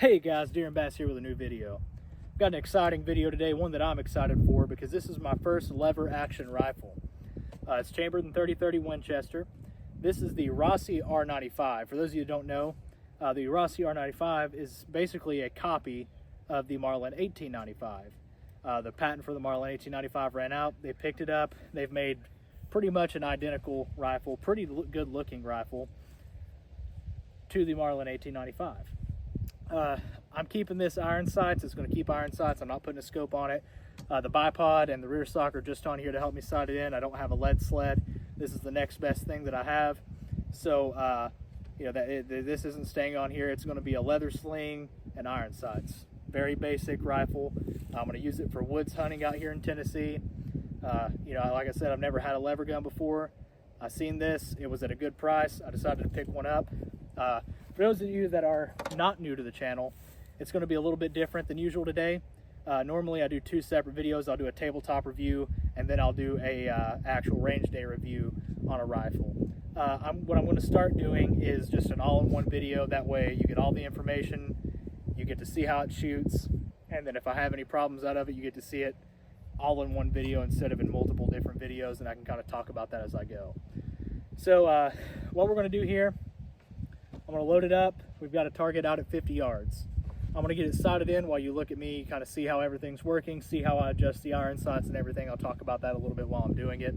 Hey guys, Deer and Bass here with a new video. I've got an exciting video today, one that I'm excited for because this is my first lever action rifle. It's chambered in 30-30 Winchester. This is the Rossi R95. For those of you who don't know, the Rossi R95 is basically a copy of the Marlin 1895. The patent for the Marlin 1895 ran out. They picked it up. They've made pretty much an identical rifle, pretty good looking rifle to the Marlin 1895. I'm keeping this iron sights. It's going to keep iron sights. I'm not putting a scope on it. The bipod and the rear stock are just on here to help me sight it in. I don't have a lead sled. This is the next best thing that I have. So, this isn't staying on here. It's going to be a leather sling and iron sights. Very basic rifle. I'm going to use it for woods hunting out here in Tennessee. Like I said, I've never had a lever gun before. I seen this. It was at a good price. I decided to pick one up. For those of you that are not new to the channel, it's going to be a little bit different than usual today. Normally I do two separate videos. I'll do a tabletop review and then I'll do a actual range day review on a rifle. What I'm going to start doing is just an all-in-one video. That way you get all the information, you get to see how it shoots, and then if I have any problems out of it, you get to see it all in one video instead of in multiple different videos, and I can kind of talk about that as I go. So what we're going to do here, I'm going to load it up. We've got a target out at 50 yards. I'm going to get it sighted in while you look at me, kind of see how everything's working, see how I adjust the iron sights and everything. I'll talk about that a little bit while I'm doing it.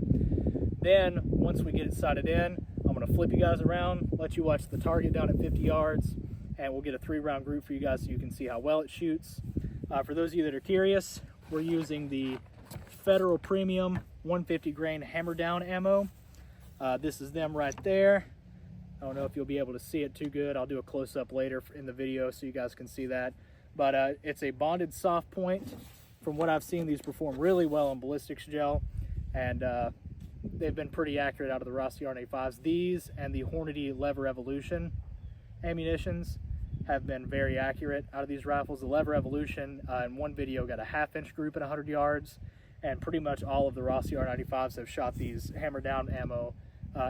Then, once we get it sighted in, I'm going to flip you guys around, let you watch the target down at 50 yards, and we'll get a 3-round group for you guys so you can see how well it shoots. For those of you that are curious, we're using the Federal Premium 150 grain hammer down ammo. This is them right there. I don't know if you'll be able to see it too good. I'll do a close-up later in the video so you guys can see that. But it's a bonded soft point. From what I've seen, these perform really well in ballistics gel, and they've been pretty accurate out of the Rossi R95s. These and the Hornady Lever Evolution ammunitions have been very accurate out of these rifles. The Lever Evolution in one video got a 1/2-inch group at 100 yards, and pretty much all of the Rossi R95s have shot these hammer down ammo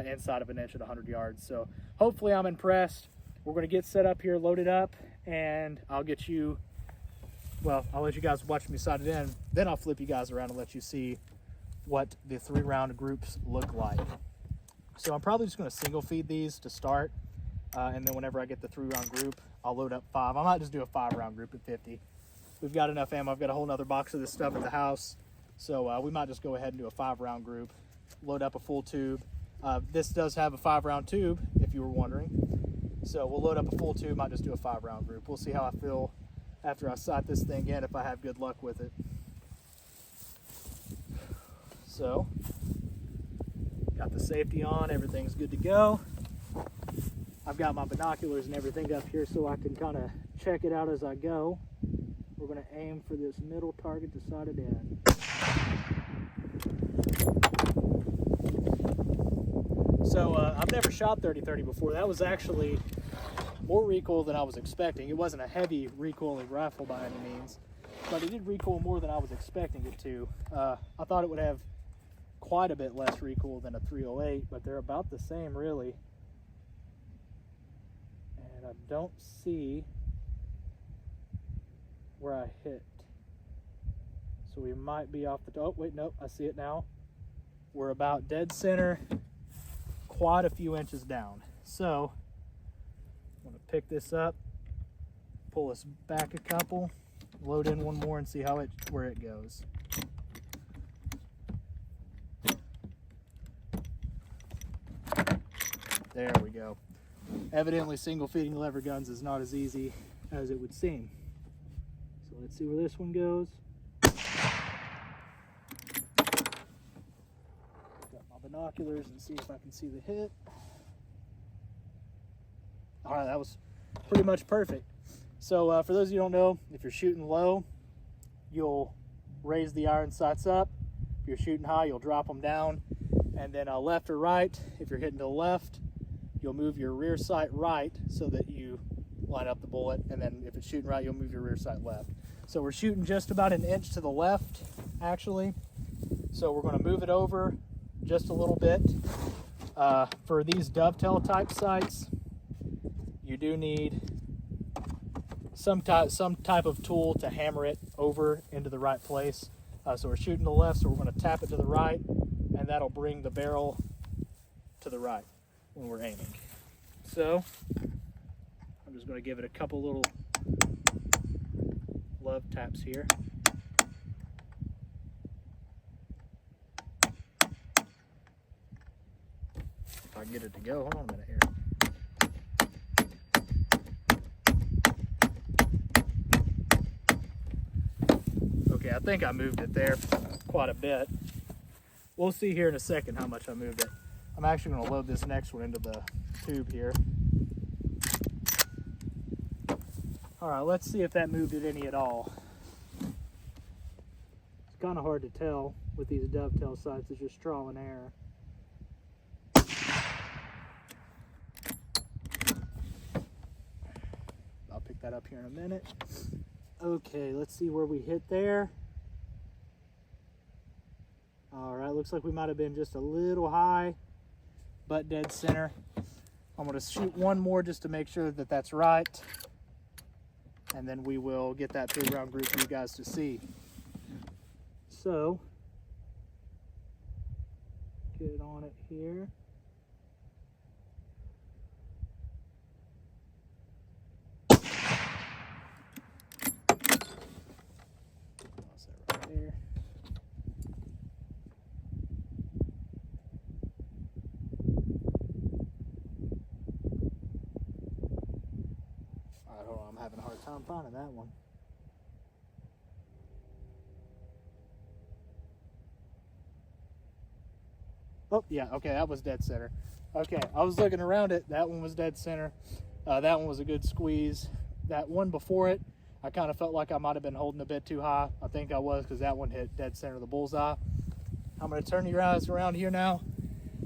inside of an inch at 100 yards. So hopefully I'm impressed. We're going to get set up here, loaded up, and I'll let you guys watch me sight it in. Then I'll flip you guys around and let you see what the 3-round groups look like. So I'm probably just going to single feed these to start, and then whenever I get the 3-round group, I'll load up 5. I might just do a 5-round group at 50. We've got enough ammo. I've got a whole nother box of this stuff at the house, so we might just go ahead and do a 5-round group, load up a full tube. This does have a 5-round tube, if you were wondering. So we'll load up a full tube, might just do a 5-round group. We'll see how I feel after I sight this thing in, if I have good luck with it. So, got the safety on, everything's good to go. I've got my binoculars and everything up here so I can kind of check it out as I go. We're going to aim for this middle target to sight it in. So I've never shot 30-30 before. That was actually more recoil than I was expecting. It wasn't a heavy recoiling rifle by any means, but it did recoil more than I was expecting it to. I thought it would have quite a bit less recoil than a 308, but they're about the same really. And I don't see where I hit. So we might be off the, oh wait, nope, I see it now. We're about dead center, quite a few inches down. So I'm going to pick this up, pull this back a couple, load in one more and see where it goes. There we go. Evidently single feeding lever guns is not as easy as it would seem. So let's see where this one goes. Binoculars and see if I can see the hit. All right, that was pretty much perfect. So for those of you who don't know, if you're shooting low, you'll raise the iron sights up. If you're shooting high, you'll drop them down. And then left or right, if you're hitting to the left, you'll move your rear sight right so that you line up the bullet. And then if it's shooting right, you'll move your rear sight left. So we're shooting just about an inch to the left, actually. So we're going to move it over just a little bit. For these dovetail type sights, you do need some type of tool to hammer it over into the right place. So we're shooting to the left, so we're going to tap it to the right, and that'll bring the barrel to the right when we're aiming. So I'm just going to give it a couple little love taps here. If I can get it to go, hold on a minute here. Okay, I think I moved it there quite a bit. We'll see here in a second how much I moved it. I'm actually going to load this next one into the tube here. All right, let's see if that moved it any at all. It's kind of hard to tell with these dovetail sights. It's just trial and error. I'll pick that up here in a minute. Okay, let's see where we hit there. All right, looks like we might have been just a little high, but dead center. I'm going to shoot one more just to make sure that that's right, and then we will get that 3-round group for you guys to see. So, get it on it here. Toss that right there. All right, hold on, I'm having a hard time finding that one. Oh, yeah, okay, that was dead center. Okay, I was looking around it. That one was dead center. That one was a good squeeze. That one before it, I kind of felt like I might have been holding a bit too high. I think I was, because that one hit dead center of the bullseye. I'm going to turn your eyes around here now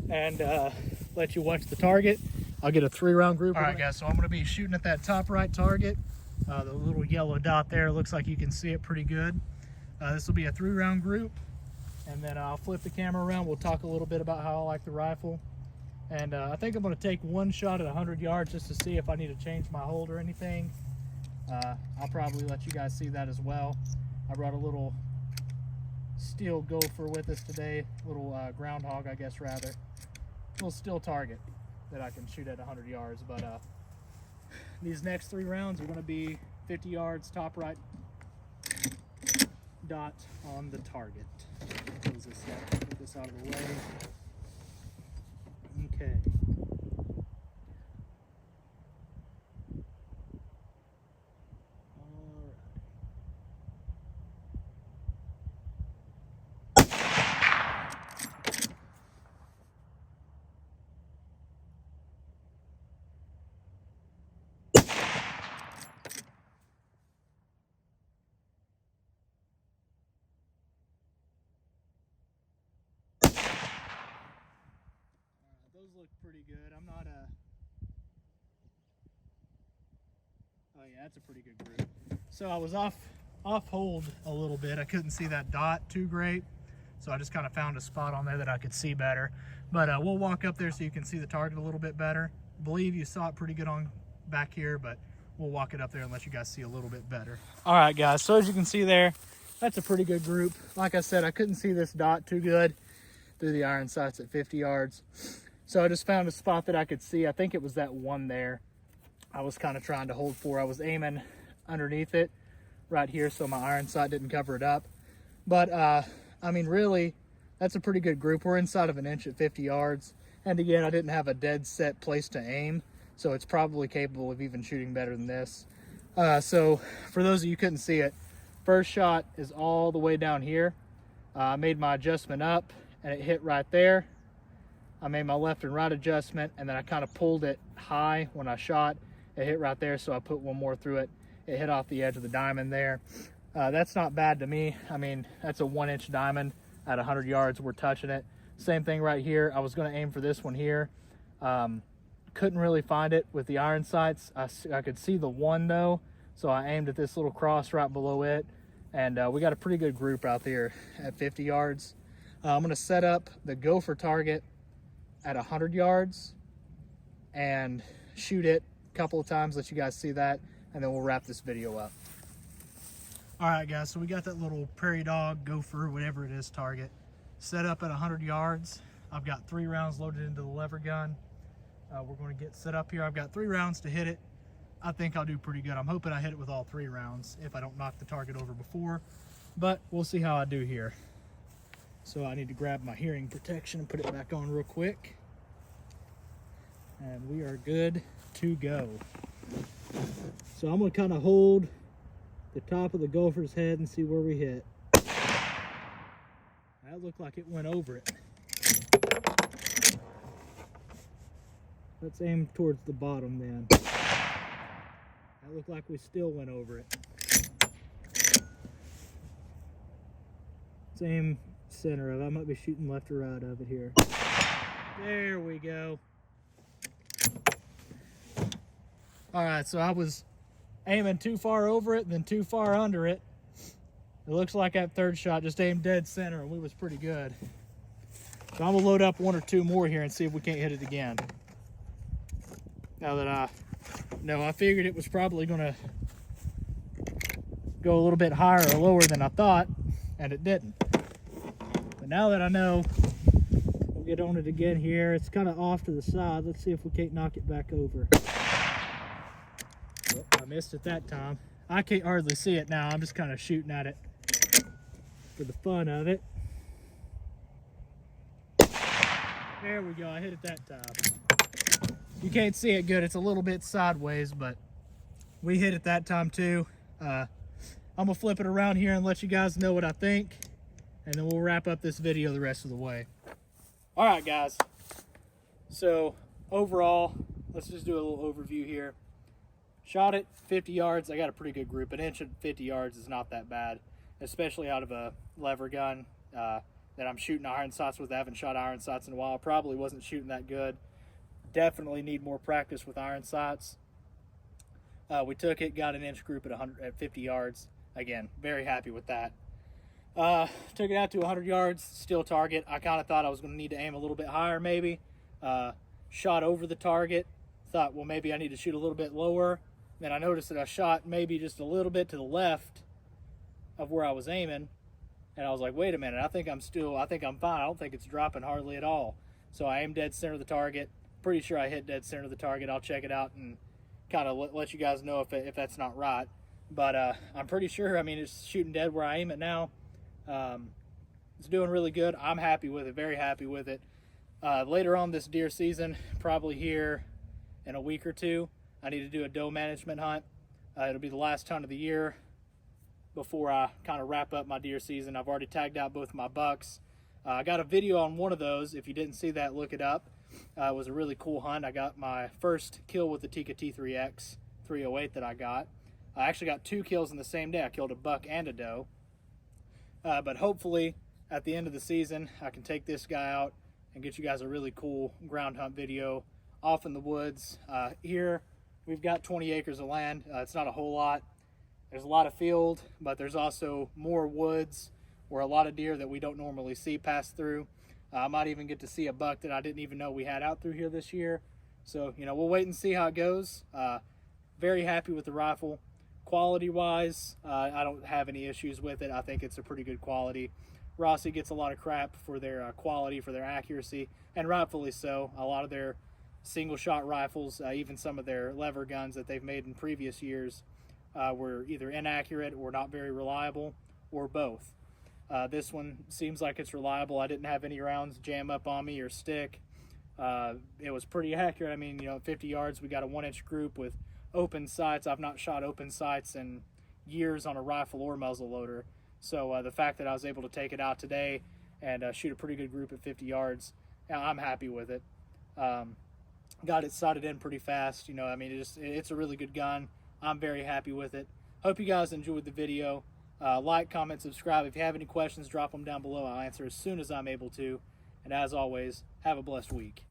and let you watch the target. I'll get a 3-round group. All right, guys, so I'm going to be shooting at that top right target. The little yellow dot there, looks like you can see it pretty good. This will be a 3-round group. And then I'll flip the camera around. We'll talk a little bit about how I like the rifle. And I think I'm going to take one shot at 100 yards just to see if I need to change my hold or anything. I'll probably let you guys see that as well. I brought a little steel gopher with us today. Little groundhog, I guess, rather. Little steel target that I can shoot at 100 yards. But these next 3 rounds are going to be 50 yards, top right dot on the target. Close this up, get this out of the way. Okay. Those look pretty good. I'm not a... Oh yeah, that's a pretty good group. So I was off hold a little bit. I couldn't see that dot too great. So I just kind of found a spot on there that I could see better. But we'll walk up there so you can see the target a little bit better. I believe you saw it pretty good on back here, but we'll walk it up there and let you guys see a little bit better. All right, guys, so as you can see there, that's a pretty good group. Like I said, I couldn't see this dot too good through the iron sights at 50 yards. So I just found a spot that I could see. I think it was that one there I was kind of trying to hold for. I was aiming underneath it right here so my iron sight didn't cover it up. But I mean, really, that's a pretty good group. We're inside of an inch at 50 yards. And again, I didn't have a dead set place to aim, so it's probably capable of even shooting better than this. So for those of you who couldn't see it, first shot is all the way down here. I made my adjustment up and it hit right there. I made my left and right adjustment, and then I kind of pulled it high when I shot. It hit right there, so I put one more through it. It hit off the edge of the diamond there. That's not bad to me. I mean, that's a 1-inch diamond at 100 yards. We're touching it. Same thing right here. I was going to aim for this one here. Couldn't really find it with the iron sights. I could see the one though, so I aimed at this little cross right below it, and we got a pretty good group out there at 50 yards. I'm going to set up the gopher target at 100 yards and shoot it a couple of times, let you guys see that, and then we'll wrap this video up. All right, guys, so we got that little prairie dog, gopher, whatever it is, target set up at 100 yards. I've got 3 rounds loaded into the lever gun. We're going to get set up here. I've got 3 rounds to hit it. I think I'll do pretty good. I'm hoping I hit it with all 3 rounds if I don't knock the target over before, but we'll see how I do here. So I need to grab my hearing protection and put it back on real quick. And we are good to go. So I'm going to kind of hold the top of the gopher's head and see where we hit. That looked like it went over it. Let's aim towards the bottom then. That looked like we still went over it. Let's aim center of it. I might be shooting left or right of it here. There we go. All right, so I was aiming too far over it and then too far under it. It looks like that third shot just aimed dead center and we was pretty good. So I'm gonna load up 1 or 2 more here and see if we can't hit it again. Now that I figured it was probably gonna go a little bit higher or lower than I thought, and it didn't. But now that I know, we'll get on it again here. It's kind of off to the side. Let's see if we can't knock it back over. Oh, I missed it that time. I can't hardly see it now. I'm just kind of shooting at it for the fun of it. There we go. I hit it that time. You can't see it good. It's a little bit sideways, but we hit it that time too. I'm gonna flip it around here and let you guys know what I think, and then we'll wrap up this video the rest of the way. All right, guys. So overall, let's just do a little overview here. Shot it 50 yards. I got a pretty good group. An inch at 50 yards is not that bad, especially out of a lever gun that I'm shooting iron sights with. I haven't shot iron sights in a while. Probably wasn't shooting that good. Definitely need more practice with iron sights. We took it, got an inch group at 50 yards. Again, very happy with that. Took it out to 100 yards, still target. I kind of thought I was going to need to aim a little bit higher maybe. Shot over the target. Thought, well, maybe I need to shoot a little bit lower. Then I noticed that I shot maybe just a little bit to the left of where I was aiming. And I was like, wait a minute, I think I'm fine. I don't think it's dropping hardly at all. So I aimed dead center of the target. Pretty sure I hit dead center of the target. I'll check it out and kind of let you guys know if that's not right. But I'm pretty sure, I mean, it's shooting dead where I aim it now. It's doing really good. I'm happy with it, very happy with it. Later on this deer season, probably here in a week or 2, I need to do a doe management hunt. It'll be the last hunt of the year before I kind of wrap up my deer season. I've already tagged out both my bucks. I got a video on one of those. If you didn't see that, look it up. It was a really cool hunt. I got my first kill with the Tikka T3X 308 that I got. I actually got 2 kills in the same day. I killed a buck and a doe. But hopefully at the end of the season, I can take this guy out and get you guys a really cool ground hunt video off in the woods. Here we've got 20 acres of land. It's not a whole lot. There's a lot of field, but there's also more woods where a lot of deer that we don't normally see pass through. I might even get to see a buck that I didn't even know we had out through here this year. So, you know, we'll wait and see how it goes. Very happy with the rifle. Quality-wise, I don't have any issues with it. I think it's a pretty good quality. Rossi gets a lot of crap for their quality, for their accuracy, and rightfully so. A lot of their single-shot rifles, even some of their lever guns that they've made in previous years, were either inaccurate or not very reliable, or both. This one seems like it's reliable. I didn't have any rounds jam up on me or stick. It was pretty accurate. I mean, you know, at 50 yards, we got a 1-inch group with open sights. I've not shot open sights in years on a rifle or muzzle loader. So the fact that I was able to take it out today and shoot a pretty good group at 50 yards, I'm happy with it. Got it sighted in pretty fast. You know, I mean, it's a really good gun. I'm very happy with it. Hope you guys enjoyed the video. Like, comment, subscribe. If you have any questions, drop them down below. I'll answer as soon as I'm able to. And as always, have a blessed week.